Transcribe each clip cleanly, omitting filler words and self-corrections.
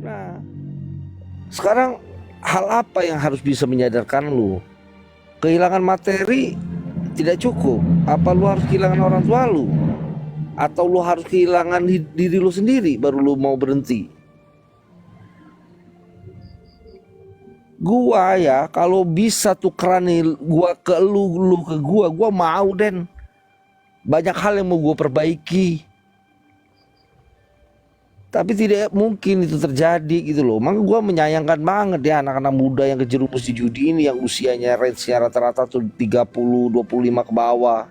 Nah, sekarang hal apa yang harus bisa menyadarkan lu? Kehilangan materi tidak cukup. Apa lu harus kehilangan orang tua lu? Atau lu harus kehilangan diri lu sendiri baru lu mau berhenti? Gua ya kalau bisa tukeran nih, gua ke lu ke gua mau Den. Banyak hal yang mau gua perbaiki. Tapi tidak mungkin itu terjadi gitu loh. Makanya gua menyayangkan banget ya anak-anak muda yang kejerumus di judi ini, yang usianya range-nya rata-rata tuh 30, 25 ke bawah.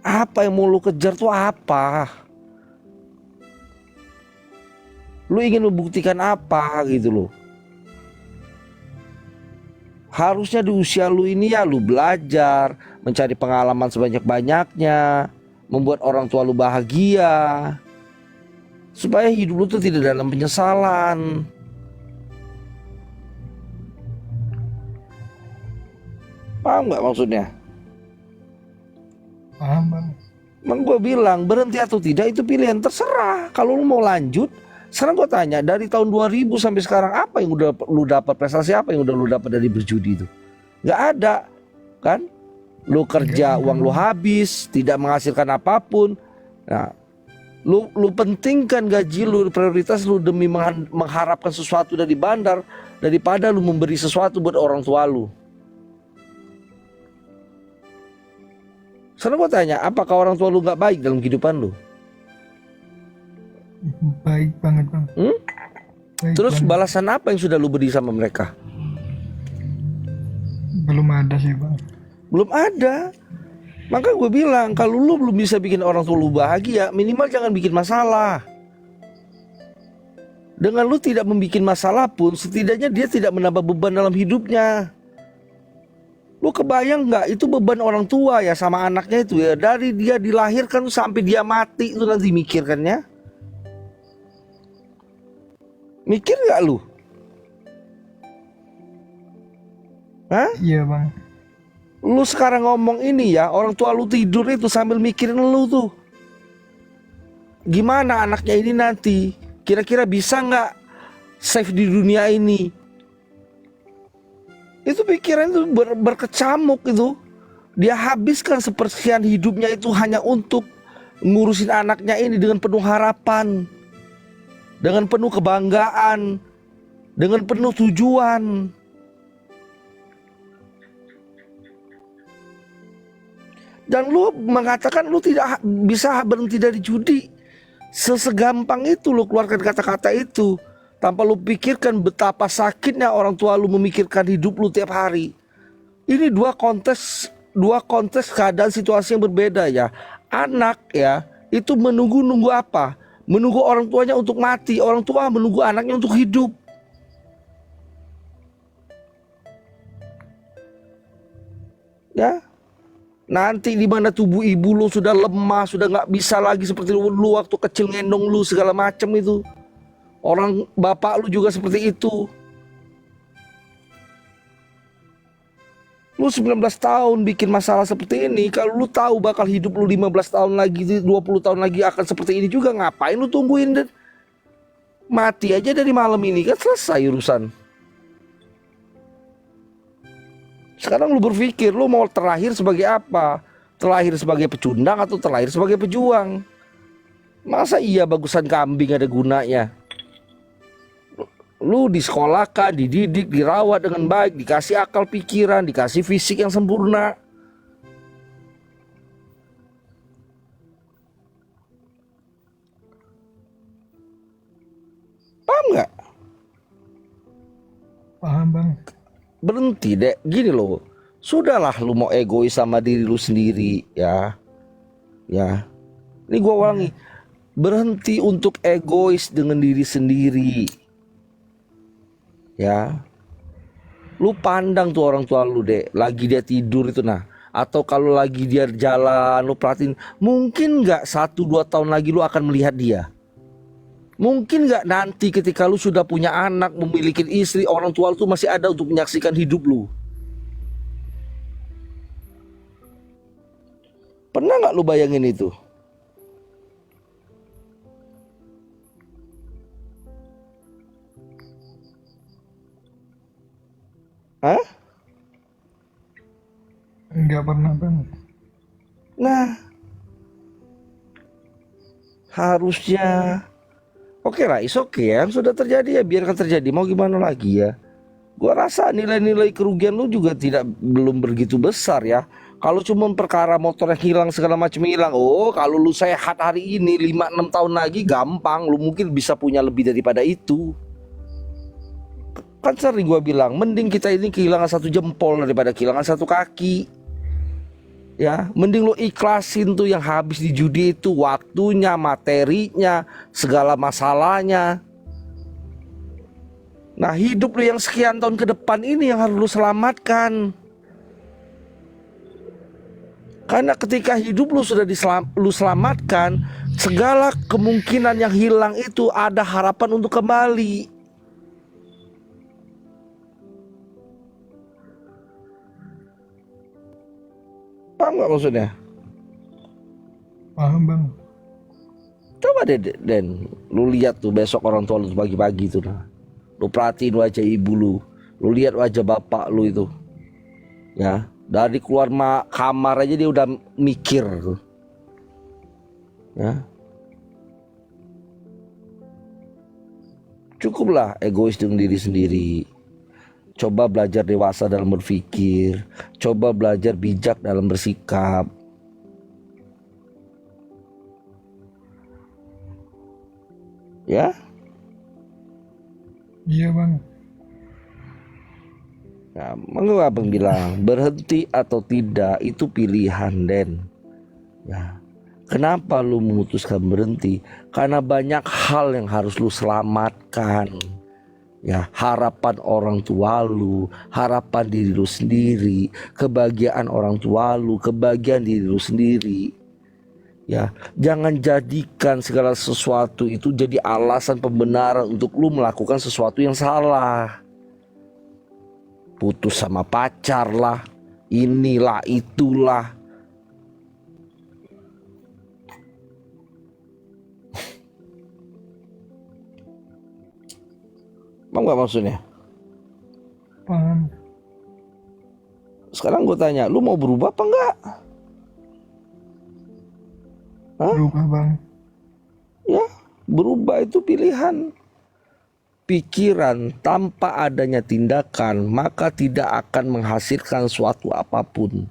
Apa yang mau lu kejar tuh apa? Lu ingin membuktikan apa gitu loh? Harusnya di usia lu ini ya lu belajar, mencari pengalaman sebanyak-banyaknya, membuat orang tua lu bahagia, supaya hidup lu tuh tidak dalam penyesalan. Paham nggak maksudnya? Paham bang. Emang gue bilang berhenti atau tidak itu pilihan, terserah. Kalau lu mau lanjut, sekarang gue tanya dari tahun 2000 sampai sekarang apa yang udah lu dapat, prestasi apa yang udah lu dapat dari berjudi itu? Nggak ada kan? Lu kerja uang lu habis, tidak menghasilkan apapun. Nah, lu pentingkan gaji lu, prioritas lu demi mengharapkan sesuatu dari bandar daripada lu memberi sesuatu buat orang tua lu. Sekarang gue tanya, apakah orang tua lu nggak baik dalam kehidupan lu? Baik banget bang. Baik Terus banget. balasan apa yang sudah lu beri sama mereka? Belum ada sih bang. Belum ada. Maka gue bilang kalau lu belum bisa bikin orang tua lu bahagia, minimal jangan bikin masalah. Dengan lu tidak membuat masalah pun, setidaknya dia tidak menambah beban dalam hidupnya. Lu kebayang nggak itu beban orang tua ya sama anaknya itu ya, dari dia dilahirkan sampai dia mati itu nanti mikirkannya. Mikir nggak lu? Hah? Iya bang. Lu sekarang ngomong ini ya, orang tua lu tidur itu sambil mikirin lu tuh. Gimana anaknya ini nanti? Kira-kira bisa nggak safe di dunia ini? Itu pikiran itu berkecamuk itu. Dia habiskan sepersekian hidupnya itu hanya untuk ngurusin anaknya ini dengan penuh harapan, dengan penuh kebanggaan, dengan penuh tujuan. Dan lu mengatakan lu tidak bisa berhenti dari judi. Segampang itu lu keluarkan kata-kata itu tanpa lu pikirkan betapa sakitnya orang tua lu memikirkan hidup lu tiap hari. Ini dua kontes keadaan situasi yang berbeda ya. Anak ya itu menunggu apa? Menunggu orang tuanya untuk mati. Orang tua menunggu anaknya untuk hidup. Ya. Nanti di mana tubuh ibu lu sudah lemah, sudah nggak bisa lagi seperti lu waktu kecil ngendong lu segala macam itu. Orang bapak lu juga seperti itu. Lu 19 tahun bikin masalah seperti ini, kalau lu tahu bakal hidup lu 15 tahun lagi, 20 tahun lagi akan seperti ini juga, ngapain lu tungguin dan mati aja dari malam ini kan selesai urusan. Sekarang lu berpikir lu mau terlahir sebagai apa? Terlahir sebagai pecundang atau terlahir sebagai pejuang? Masa iya bagusan kambing ada gunanya? Lu disekolahkan, dididik, dirawat dengan baik, dikasih akal pikiran, dikasih fisik yang sempurna. Paham nggak? Paham bang. Berhenti deh, gini loh. Sudahlah lu mau egois sama diri lu sendiri ya. Ya. Ini gua ulangi. Berhenti untuk egois dengan diri sendiri. Ya. Lu pandang tuh orang tua lu deh, lagi dia tidur itu nah. Atau kalau lagi dia jalan, lu perhatiin, mungkin nggak 1-2 tahun lagi lu akan melihat dia. Mungkin nggak nanti ketika lu sudah punya anak, memiliki istri, orang tua lu tuh masih ada untuk menyaksikan hidup lu. Pernah nggak lu bayangin itu? Nggak pernah bang. Nah, harusnya oke lah, is oke ya. Yang sudah terjadi ya biarkan terjadi. Mau gimana lagi ya? Gua rasa nilai-nilai kerugian lu juga belum begitu besar ya. Kalau cuma perkara motor yang hilang segala macam hilang, oh kalau lu sehat hari ini 5-6 tahun lagi gampang, lu mungkin bisa punya lebih daripada itu. Kan sering gua bilang, mending kita ini kehilangan satu jempol daripada kehilangan satu kaki. Ya, mending lu ikhlasin tuh yang habis di judi itu, waktunya, materinya, segala masalahnya. Nah, hidup lu yang sekian tahun ke depan ini yang harus lu selamatkan. Karena ketika hidup lu sudah lu selamatkan, segala kemungkinan yang hilang itu ada harapan untuk kembali. Paham gak maksudnya? Paham bang. Coba deh Den, lu lihat tuh besok orang tua lu pagi-pagi tuh nah. Lu perhatiin wajah ibu lu, lu lihat wajah bapak lu itu. Ya, dari keluar kamar aja dia udah mikir tuh. Ya. Cukuplah egois dengan diri sendiri. Coba belajar dewasa dalam berpikir, coba belajar bijak dalam bersikap. Ya? Iya bang. Nah, mengapa abang bilang berhenti atau tidak itu pilihan Den. Ya. Kenapa lu memutuskan berhenti? Karena banyak hal yang harus lu selamatkan. Ya, harapan orang tua lu, harapan diri lu sendiri, kebahagiaan orang tua lu, kebahagiaan diri lu sendiri. Ya, jangan jadikan segala sesuatu itu jadi alasan pembenaran untuk lu melakukan sesuatu yang salah. Putus sama pacar lah, inilah itulah. Paham gak maksudnya? Paham. Sekarang gue tanya, lu mau berubah apa enggak? Hah? Berubah bang. Ya, berubah itu pilihan. Pikiran tanpa adanya tindakan maka tidak akan menghasilkan suatu apapun.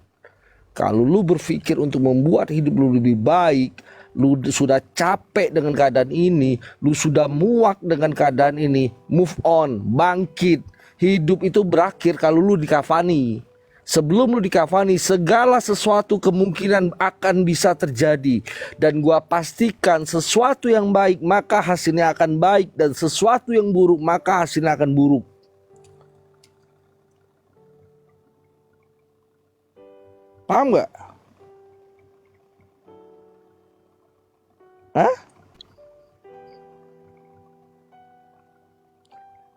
Kalau lu berpikir untuk membuat hidup lu lebih baik, lu sudah capek dengan keadaan ini, lu sudah muak dengan keadaan ini, move on, bangkit. Hidup itu berakhir kalau lu dikafani. Sebelum lu dikafani, segala sesuatu kemungkinan akan bisa terjadi. Dan gua pastikan sesuatu yang baik maka hasilnya akan baik, dan sesuatu yang buruk maka hasilnya akan buruk. Paham gak? Hah?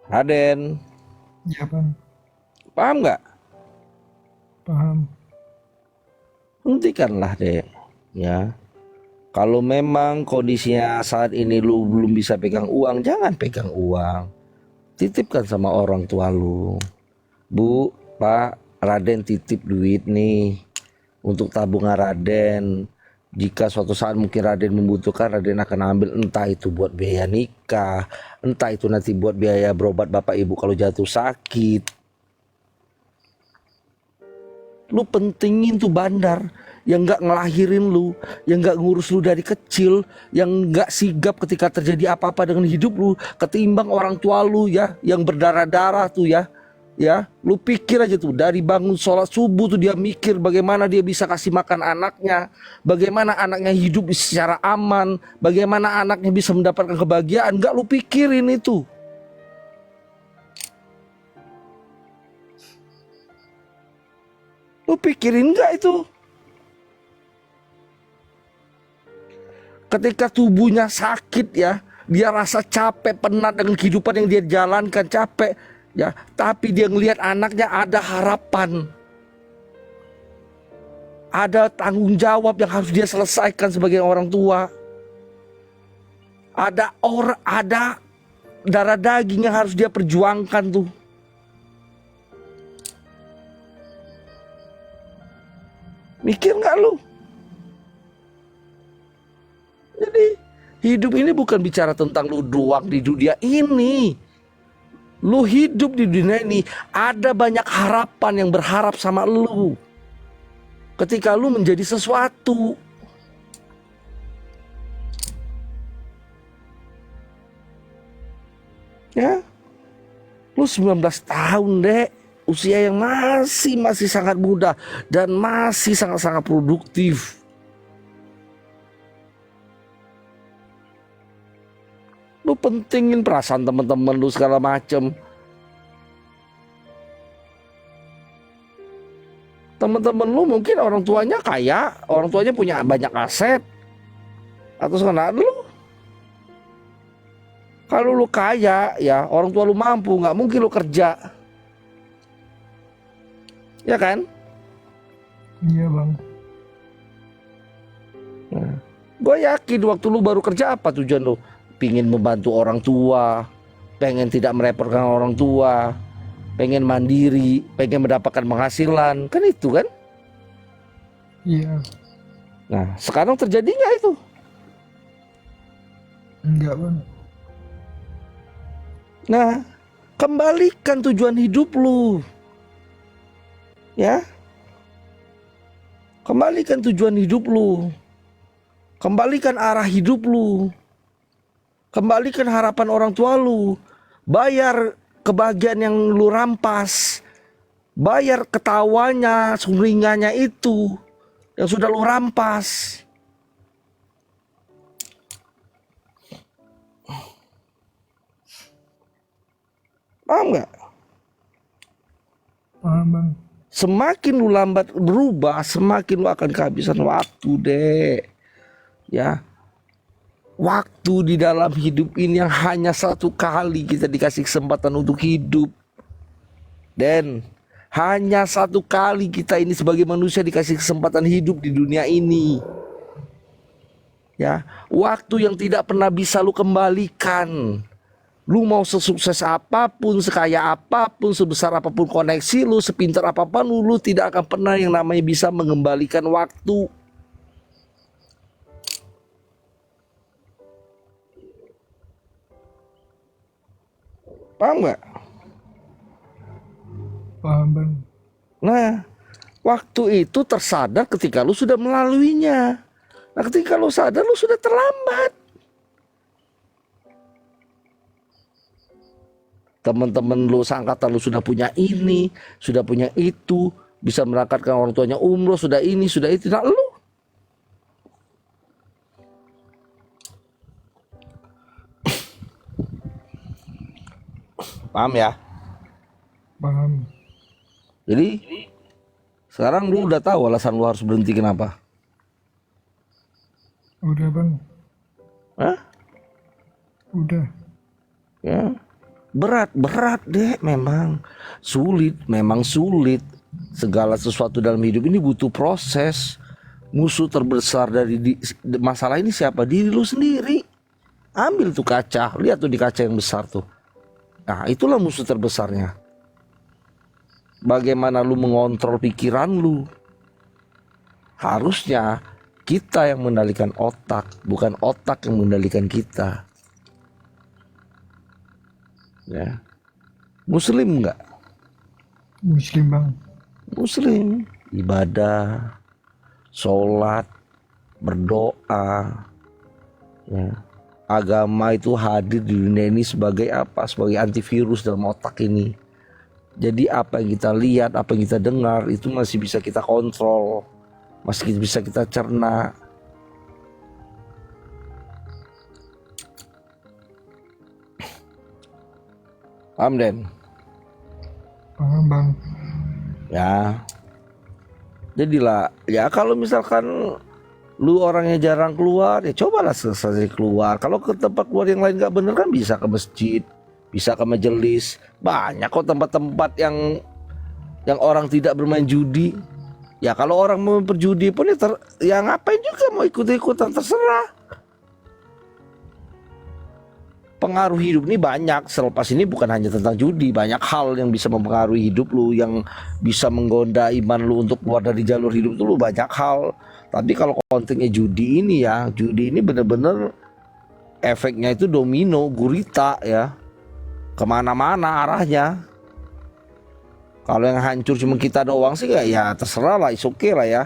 Raden, Iya bang. paham gak? Paham. Hentikanlah deh, ya. Kalau memang kondisinya saat ini lu belum bisa pegang uang, jangan pegang uang. Titipkan sama orang tua lu. Bu, Pak, Raden titip duit nih untuk tabungan Raden. Jika suatu saat mungkin Raden membutuhkan, Raden akan ambil, entah itu buat biaya nikah, entah itu nanti buat biaya berobat bapak ibu kalau jatuh sakit. Lu pentingin tuh bandar yang gak ngelahirin lu, yang gak ngurus lu dari kecil, yang gak sigap ketika terjadi apa-apa dengan hidup lu, ketimbang orang tua lu ya, yang berdarah-darah tuh ya. Ya, lu pikir aja tuh, dari bangun sholat subuh tuh dia mikir bagaimana dia bisa kasih makan anaknya, bagaimana anaknya hidup secara aman, bagaimana anaknya bisa mendapatkan kebahagiaan. Gak lu pikirin itu. Lu pikirin gak itu? Ketika tubuhnya sakit ya, dia rasa capek, penat dengan kehidupan yang dia jalankan, capek ya, tapi dia ngelihat anaknya ada harapan, ada tanggung jawab yang harus dia selesaikan sebagai orang tua, ada darah daging yang harus dia perjuangkan tuh. Mikir nggak lu? Jadi hidup ini bukan bicara tentang lu doang di dunia ini. Lu hidup di dunia ini, ada banyak harapan yang berharap sama lu. Ketika lu menjadi sesuatu. Ya, lu 19 tahun, Dek. Usia yang masih sangat muda dan masih sangat-sangat produktif. Lu pentingin perasaan teman-teman lu segala macem. Teman-teman lu mungkin orang tuanya kaya, orang tuanya punya banyak aset. Atau sekarang lu, kalau lu kaya ya orang tua lu mampu, nggak mungkin lu kerja. Ya kan? Iya bang. Nah, gue yakin waktu lu baru kerja apa tujuan lu? Pingin membantu orang tua, pengen tidak merepotkan orang tua, pengen mandiri, pengen mendapatkan penghasilan, kan itu kan? Iya. Nah, sekarang terjadi nggak itu? Enggak bang. Nah, kembalikan tujuan hidup lu. Ya. Kembalikan tujuan hidup lu. Kembalikan arah hidup lu. Kembalikan harapan orang tua lu. Bayar kebahagiaan yang lu rampas. Bayar ketawanya, sumringahnya itu yang sudah lu rampas. Paham nggak? Paham bang. Semakin lu lambat berubah, semakin lu akan kehabisan waktu, Dek. Ya. Waktu di dalam hidup ini yang hanya satu kali kita dikasih kesempatan untuk hidup. Dan hanya satu kali kita ini sebagai manusia dikasih kesempatan hidup di dunia ini. Ya, waktu yang tidak pernah bisa lu kembalikan. Lu mau sesukses apapun, sekaya apapun, sebesar apapun koneksi lu, sepintar apapun lu tidak akan pernah yang namanya bisa mengembalikan waktu. Paham nggak? Paham bang. Nah, waktu itu tersadar ketika lu sudah melaluinya. Nah, ketika lu sadar lu sudah terlambat. Teman-teman lu seangkatan lu sudah punya ini, sudah punya itu, bisa berangkatkan orang tuanya umroh, sudah ini, sudah itu. Nah, lu paham ya? Paham. Jadi sekarang lu udah tahu alasan lu harus berhenti kenapa? Udah bang. Hah? Udah. Ya. Berat Dek, memang sulit. Segala sesuatu dalam hidup ini butuh proses. Musuh terbesar dari masalah ini siapa? Diri lu sendiri. Ambil tuh kaca, lihat tuh di kaca yang besar tuh. Nah, itulah musuh terbesarnya. Bagaimana lu mengontrol pikiran lu? Harusnya kita yang mengendalikan otak, bukan otak yang mengendalikan kita. Ya. Muslim enggak? Muslim bang. Muslim, ibadah, sholat, berdoa. Ya. Agama itu hadir di dunia ini sebagai apa? Sebagai antivirus dalam otak ini. Jadi apa yang kita lihat, apa yang kita dengar itu masih bisa kita kontrol, masih bisa kita cerna. Paham, Den? Paham bang. Ya. Jadilah, ya kalau misalkan lu orangnya jarang keluar, ya cobalah sekali keluar. Kalau ke tempat keluar yang lain gak bener kan bisa ke masjid, bisa ke majelis. Banyak kok tempat-tempat yang orang tidak bermain judi. Ya kalau orang mau berjudi pun ya ngapain juga mau ikut-ikutan, terserah. pengaruh hidup ini banyak. Selepas ini bukan hanya tentang judi, banyak hal yang bisa mempengaruhi hidup lu, yang bisa menggoda iman lu untuk keluar dari jalur hidup itu lu, banyak hal. Tapi kalau konteksnya judi ini ya, judi ini bener-bener efeknya itu domino, gurita ya, kemana-mana arahnya. Kalau yang hancur cuma kita doang sih ya terserah lah, is okay lah ya.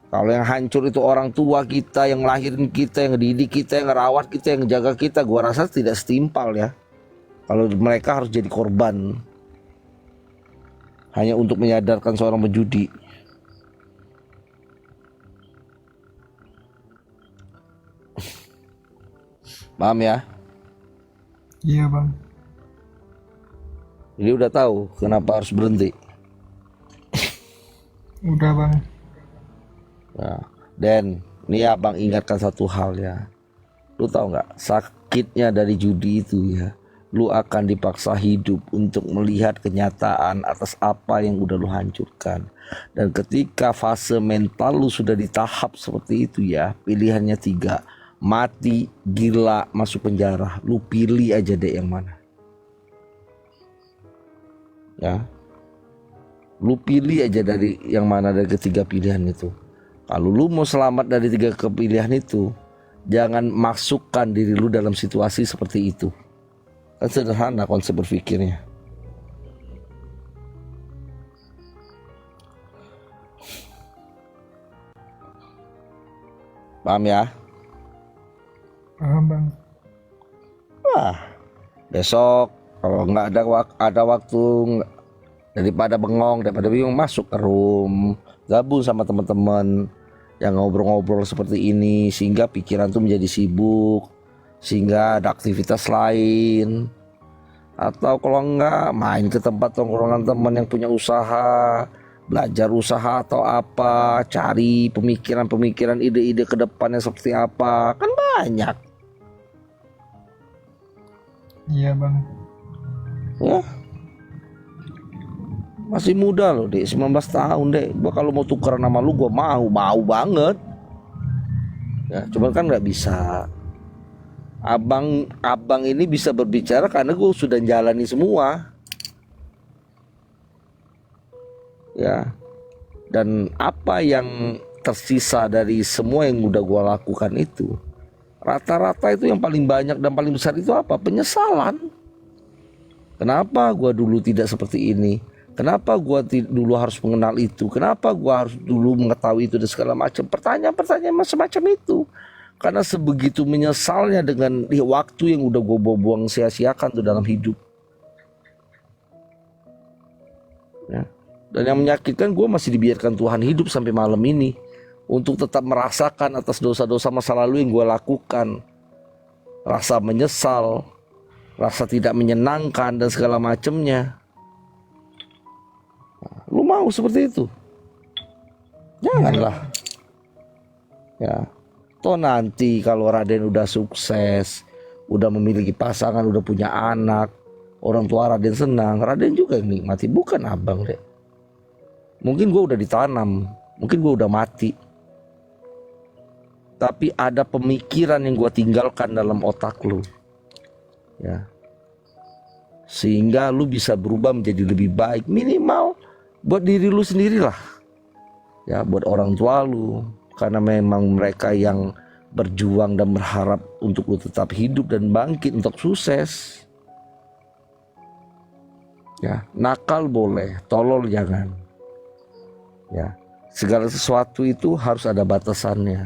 Kalau yang hancur itu orang tua kita, yang ngelahirin kita, yang ngedidik kita, yang ngerawat kita, yang jaga kita, gua rasa tidak setimpal ya. Kalau mereka harus jadi korban hanya untuk menyadarkan seorang penjudi. Paham ya? Iya bang. Jadi udah tahu kenapa harus berhenti. Udah bang. Nah, dan ini abang ingatkan satu hal ya. Lu tahu nggak sakitnya dari judi itu ya? Lu akan dipaksa hidup untuk melihat kenyataan atas apa yang udah lu hancurkan. Dan ketika fase mental lu sudah di tahap seperti itu ya, pilihannya 3. Mati, gila, masuk penjara. Lu pilih aja deh yang mana. Ya. Lu pilih aja dari yang mana dari ketiga pilihan itu. Kalau lu mau selamat dari 3 kepilihan itu, jangan masukkan diri lu dalam situasi seperti itu. Kan sederhana konsep berpikirnya. Paham ya? Paham bang. Wah, besok kalau nggak ada waktu, daripada bengong, daripada bingung, masuk ke room, gabung sama teman-teman yang ngobrol-ngobrol seperti ini, sehingga pikiran tuh menjadi sibuk, sehingga ada aktivitas lain. Atau kalau enggak, main ke tempat tongkrongan teman yang punya usaha, belajar usaha atau apa, cari pemikiran-pemikiran, ide-ide ke depannya seperti apa, kan banyak. Iya bang. Ya, masih muda loh dek, 19 tahun dek. Gua kalau mau tukeran nama lu gua mau banget. Ya, cuman kan nggak bisa. Abang ini bisa berbicara karena gue sudah jalani semua. Ya. Dan apa yang tersisa dari semua yang udah gua lakukan itu, rata-rata itu yang paling banyak dan paling besar itu apa? Penyesalan. Kenapa gua dulu tidak seperti ini? Kenapa gua dulu harus mengenal itu? Kenapa gua harus dulu mengetahui itu dan segala macam? Pertanyaan-pertanyaan macam-macam itu. Karena sebegitu menyesalnya dengan waktu yang udah gue buang sia-siakan tuh dalam hidup. Ya. Dan yang menyakitkan, gue masih dibiarkan Tuhan hidup sampai malam ini untuk tetap merasakan atas dosa-dosa masa lalu yang gue lakukan. Rasa menyesal, rasa tidak menyenangkan dan segala macamnya. Lu mau seperti itu? Janganlah. Ya. Toh nanti kalau Raden udah sukses, udah memiliki pasangan, udah punya anak, orang tua Raden senang, Raden juga yang nikmati, bukan abang deh. Mungkin gue udah ditanam, mungkin gue udah mati, tapi ada pemikiran yang gue tinggalkan dalam otak lu, ya, sehingga lu bisa berubah menjadi lebih baik, minimal buat diri lu sendirilah, ya, buat orang tua lu. Karena memang mereka yang berjuang dan berharap untuk lu tetap hidup dan bangkit untuk sukses. Ya, nakal boleh, tolol jangan. Ya, segala sesuatu itu harus ada batasannya.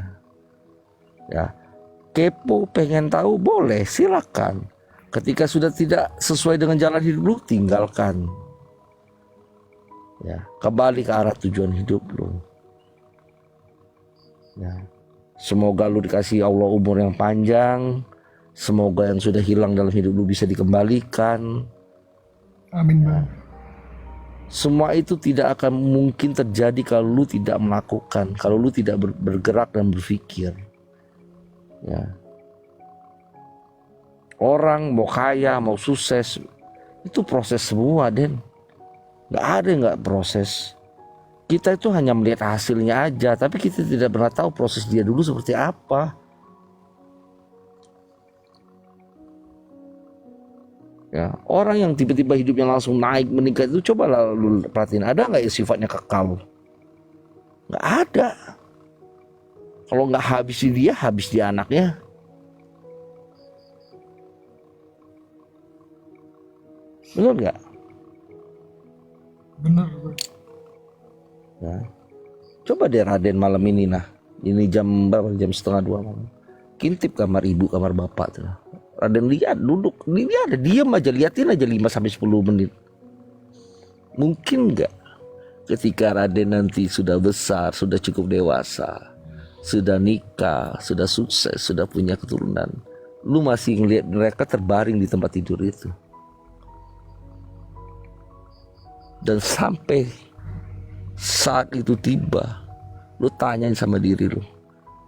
Ya, kepo, pengen tahu boleh, silakan. Ketika sudah tidak sesuai dengan jalan hidup lu, tinggalkan. Ya, kembali ke arah tujuan hidup lu. Ya, semoga lu dikasih Allah umur yang panjang. Semoga yang sudah hilang dalam hidup lu bisa dikembalikan. Amin bang. Semua itu tidak akan mungkin terjadi kalau lu tidak melakukan, kalau lu tidak bergerak dan berpikir. Ya. Orang mau kaya, mau sukses, itu proses semua, Den. Gak ada yang gak proses. Kita itu hanya melihat hasilnya aja, tapi kita tidak pernah tahu proses dia dulu seperti apa. Ya, orang yang tiba-tiba hidupnya langsung naik meningkat itu coba lu perhatiin, ada nggak yang sifatnya kekal? Nggak ada. Kalau nggak habis di dia, habis di anaknya. Benar nggak? Benar, Bang. Ya. Coba deh Raden malam ini nah. Ini jam berapa? Jam setengah 2 malam. Kintip kamar ibu, kamar bapak tuh. Raden lihat, duduk, dia ada diam aja, liatin aja 5 sampai 10 menit. Mungkin nggak ketika Raden nanti sudah besar, sudah cukup dewasa, sudah nikah, sudah sukses, sudah punya keturunan, lu masih ngeliat mereka terbaring di tempat tidur itu? Dan sampai saat itu tiba, lu tanyain sama diri lu,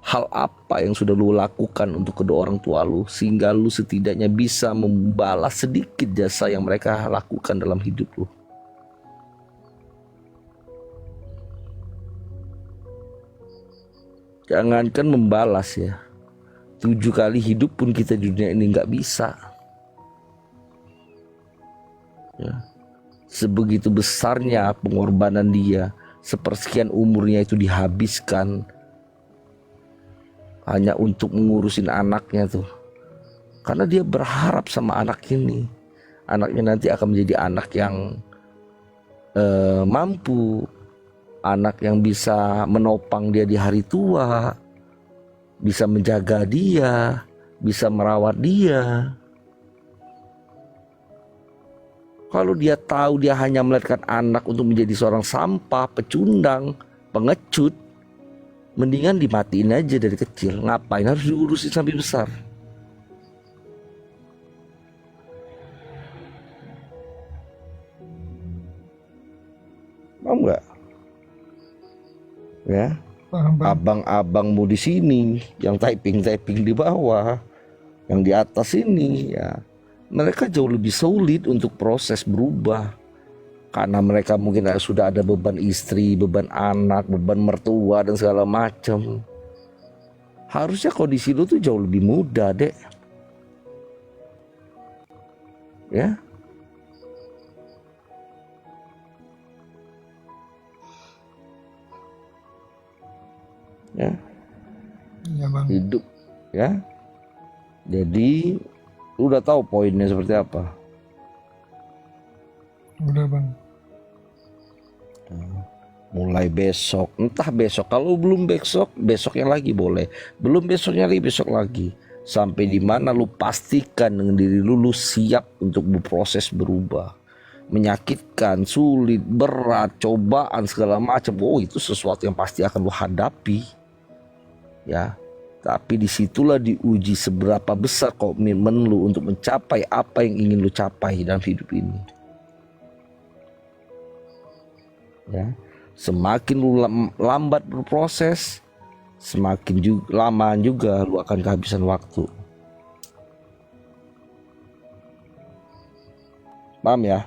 hal apa yang sudah lu lakukan untuk kedua orang tua lu sehingga lu setidaknya bisa membalas sedikit jasa yang mereka lakukan dalam hidup lu. Jangankan membalas ya, 7 kali hidup pun kita di dunia ini nggak bisa. Ya. Sebegitu besarnya pengorbanan dia, sepersekian umurnya itu dihabiskan hanya untuk mengurusin anaknya tuh. Karena dia berharap sama anak ini, anaknya nanti akan menjadi anak yang mampu, anak yang bisa menopang dia di hari tua, bisa menjaga dia, bisa merawat dia. Kalau dia tahu dia hanya melahirkan anak untuk menjadi seorang sampah, pecundang, pengecut, mendingan dimatiin aja dari kecil. Ngapain harus diurusin sampai besar? Paham nggak? Ya, Paham, Bang. abang-abangmu di sini, yang typing di bawah, yang di atas ini, ya, mereka jauh lebih sulit untuk proses berubah. Karena mereka mungkin sudah ada beban istri, beban anak, beban mertua dan segala macam. Harusnya kondisi lu tuh jauh lebih mudah, Dek. Ya. Ya. Iya, Bang. Hidup, ya. Jadi lu udah tahu poinnya seperti apa. Udah, Bang. Mulai besok, entah besok, kalau belum besok, besoknya lagi boleh, belum besoknya lagi, besok lagi, sampai di mana lu pastikan dengan diri lu siap untuk berproses berubah. Menyakitkan, sulit, berat, cobaan segala macam, itu sesuatu yang pasti akan lu hadapi, ya. Tapi disitulah diuji seberapa besar komitmen lu untuk mencapai apa yang ingin lu capai dalam hidup ini. Ya, semakin lu lambat berproses, semakin lama juga lu akan kehabisan waktu. Paham ya?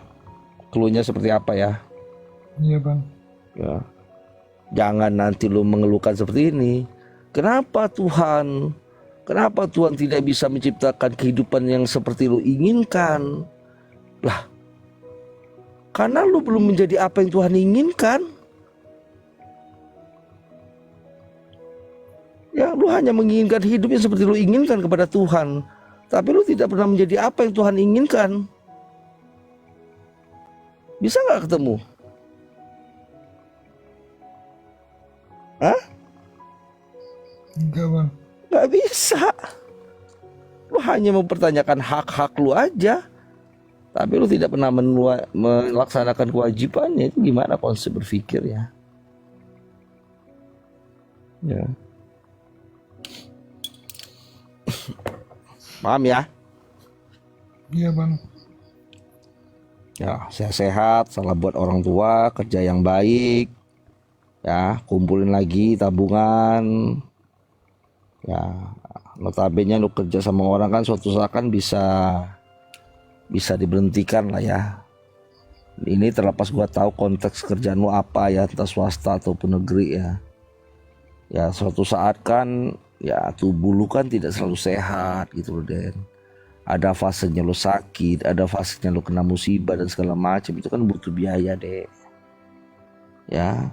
Cluenya seperti apa ya? Iya, Bang. Ya. Jangan nanti lu mengeluhkan seperti ini. Kenapa Tuhan? Kenapa Tuhan tidak bisa menciptakan kehidupan yang seperti lu inginkan? Lah, karena lu belum menjadi apa yang Tuhan inginkan. Ya, lu hanya menginginkan hidup yang seperti lu inginkan kepada Tuhan, tapi lu tidak pernah menjadi apa yang Tuhan inginkan. Bisa nggak ketemu? Hah? Enggak, Bang. Nggak bisa. Lu hanya mempertanyakan hak-hak lu aja, tapi lu tidak pernah melaksanakan kewajibannya. Itu gimana konsep berpikir ya? Ya. Paham ya? Iya, Bang. Ya, sehat-sehat, salah buat orang tua, kerja yang baik, ya, kumpulin lagi tabungan, ya, notabene lu kerja sama orang kan suatu saat kan bisa diberhentikan lah ya. Ini terlepas gua tahu konteks kerjaan lu apa ya, entah swasta ataupun negeri ya. Ya, suatu saat kan ya tubuh lu kan tidak selalu sehat gitu loh, Den. Ada fasenya lo sakit, ada fasenya lo kena musibah dan segala macam, itu kan butuh biaya, Dek. Ya,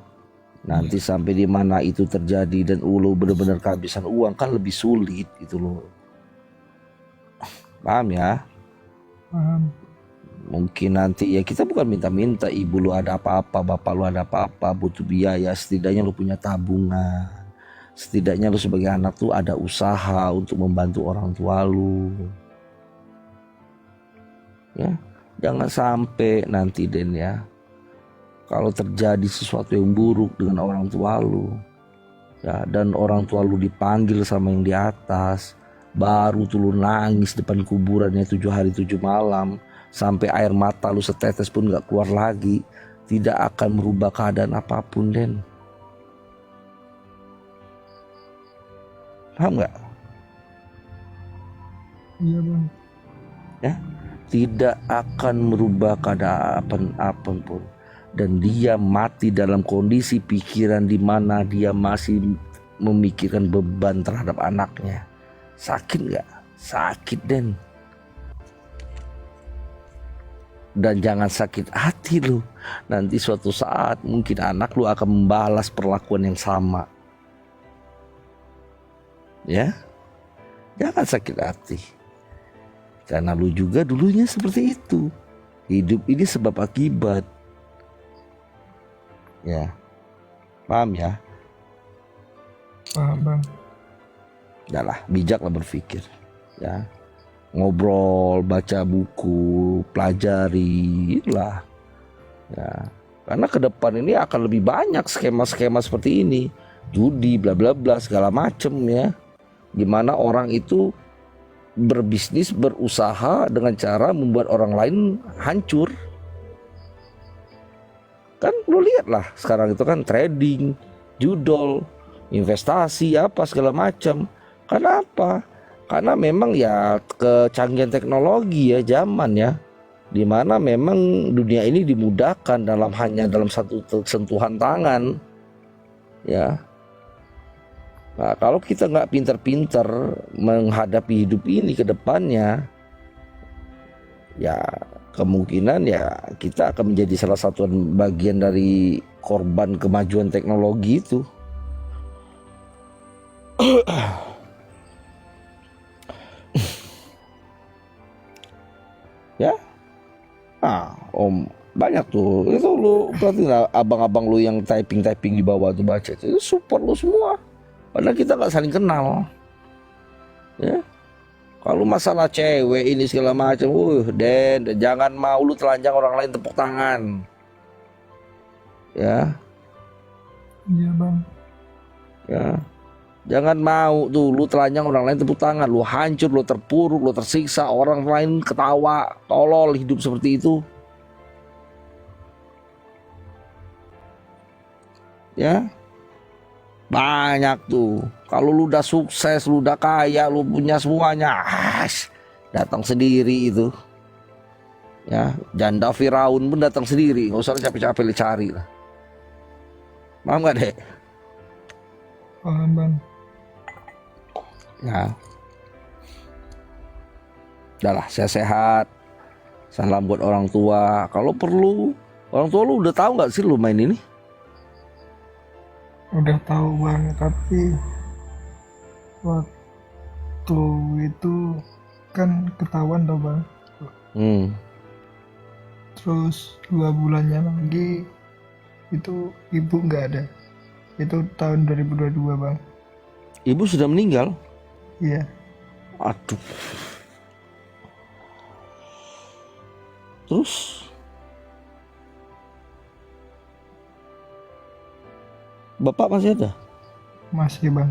nanti sampai di mana itu terjadi dan lo benar-benar kehabisan uang kan lebih sulit itu lo. Paham ya? Paham. Mungkin nanti ya kita bukan minta-minta ibu lu ada apa-apa, bapak lu ada apa-apa, butuh biaya, setidaknya lu punya tabungan. Setidaknya lu sebagai anak tuh ada usaha untuk membantu orang tua lu. Ya, jangan sampai nanti Den ya, kalau terjadi sesuatu yang buruk dengan orang tua lu, ya, dan orang tua lu dipanggil sama yang di atas, baru tuh lu nangis depan kuburannya 7 hari 7 malam, sampai air mata lu setetes pun gak keluar lagi, tidak akan merubah keadaan apapun, Den. Paham gak? Iya bang. Ya, tidak akan merubah keadaan apapun. Dan dia mati dalam kondisi pikiran di mana dia masih memikirkan beban terhadap anaknya. Sakit gak? Sakit, Den. Dan jangan sakit hati lu. Nanti suatu saat mungkin anak lu akan membalas perlakuan yang sama. Ya, jangan sakit hati. Karena lu juga dulunya seperti itu. Hidup ini sebab akibat. Ya, paham ya? Paham bang. Udahlah, bijaklah berpikir. Ya, ngobrol, baca buku, pelajari, itulah. Ya, karena ke depan ini akan lebih banyak skema-skema seperti ini, judi, bla bla bla, segala macem ya. Gimana orang itu berbisnis, berusaha dengan cara membuat orang lain hancur. Kan lu lihat lah sekarang itu kan trading, judol, investasi apa segala macam. Karena apa? Karena memang ya kecanggihan teknologi ya zaman ya, dimana memang dunia ini dimudahkan hanya dalam satu sentuhan tangan ya. Nah, kalau kita nggak pintar-pintar menghadapi hidup ini ke depannya, ya kemungkinan ya kita akan menjadi salah satu bagian dari korban kemajuan teknologi itu. Ya, Om banyak tuh. Itu lu berarti abang-abang lu yang typing di bawah tuh baca itu support lu semua. Padahal kita nggak saling kenal. Ya, kalau masalah cewek ini segala macam, Den, jangan mau lu telanjang orang lain tepuk tangan. Ya, Iya bang. ya. Jangan mau tuh lu telanjang orang lain tepuk tangan, lu hancur, lu terpuruk, lu tersiksa, orang lain ketawa, tolol hidup seperti itu. Ya, banyak tuh. Kalau lu udah sukses, lu udah kaya, lu punya semuanya, datang sendiri itu. Ya, janda Firaun pun datang sendiri, nggak usah capek-capek cari lah. Paham gak, Dek? Paham bang. Ya, udahlah, sehat-sehat. Salam buat orang tua. Kalau perlu, orang tua lu udah tahu nggak sih lu main ini? Udah tahu bang, tapi waktu itu kan ketahuan toh bang. Terus 2 bulannya lagi itu ibu nggak ada. Itu tahun 2022 bang. Ibu sudah meninggal? Iya. Aduh. Terus bapak masih ada? Masih bang.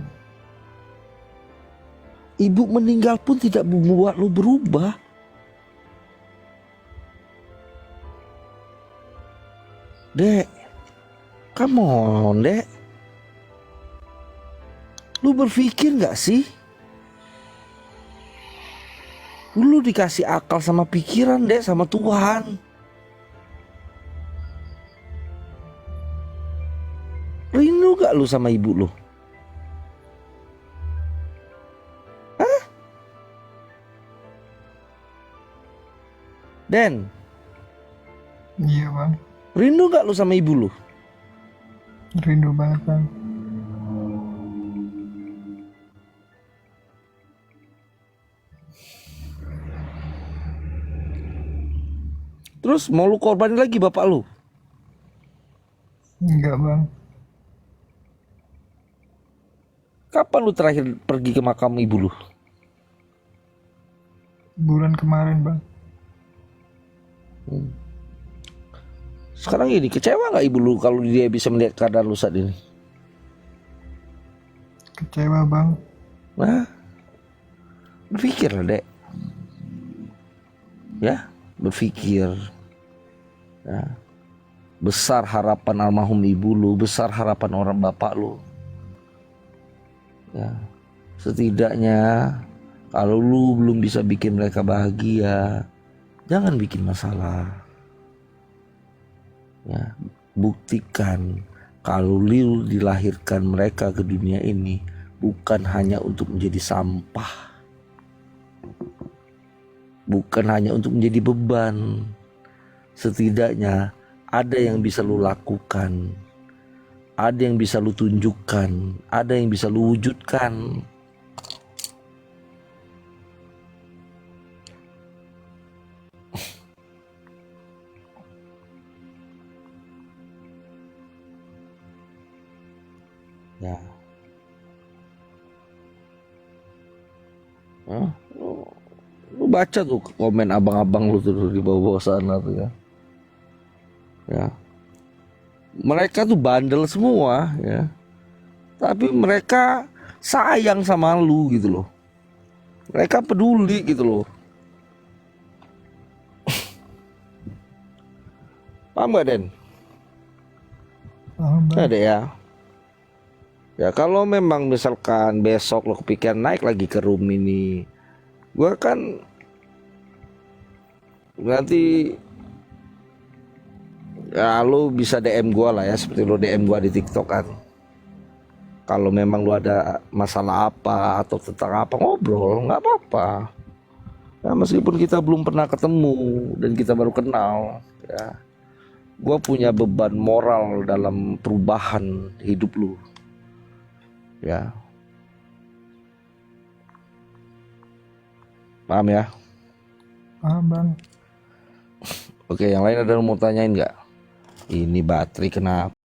Ibu meninggal pun tidak membuat lu berubah. Dek, come on, Dek. Lu berpikir gak sih? Lu dikasih akal sama pikiran, Dek, sama Tuhan. Rindu gak lu sama ibu lu? Hah? Den, Iya bang, rindu nggak lu sama ibu lu? rindu banget bang. Terus mau lu korbanin lagi bapak lu? Enggak bang, Kapan lu terakhir pergi ke makam ibu lu? bulan kemarin bang. Sekarang gini, kecewa nggak ibu lu kalau dia bisa melihat keadaan lu saat ini? Kecewa bang. Nah, berpikir lah dek. Ya, berpikir. Ya. Besar harapan almarhum ibu lu, besar harapan orang bapak lu. Ya, setidaknya kalau lu belum bisa bikin mereka bahagia, jangan bikin masalah. Ya, buktikan kalau lu dilahirkan mereka ke dunia ini bukan hanya untuk menjadi sampah, bukan hanya untuk menjadi beban. Setidaknya ada yang bisa lu lakukan, ada yang bisa lu tunjukkan, ada yang bisa lu wujudkan. Ya. Hah? Lu baca tuh komen abang-abang lu tuh di bawah-bawah sana tuh ya. Ya. Mereka tuh bandel semua ya. Tapi mereka sayang sama lu gitu loh. Mereka peduli gitu loh. Paham gak Den? Paham bang. Ada ya. Ya kalau memang misalkan besok lo kepikiran naik lagi ke room ini, gua kan nanti ya lo bisa DM gua lah ya, seperti lo DM gua di TikTok kan. Kalau memang lo ada masalah apa atau tentang apa, ngobrol, nggak apa-apa. Ya, meskipun kita belum pernah ketemu dan kita baru kenal, ya, gua punya beban moral dalam perubahan hidup lu. Ya, paham ya? Paham bang. Oke, yang lain ada yang mau tanyain nggak? Ini baterai kenapa?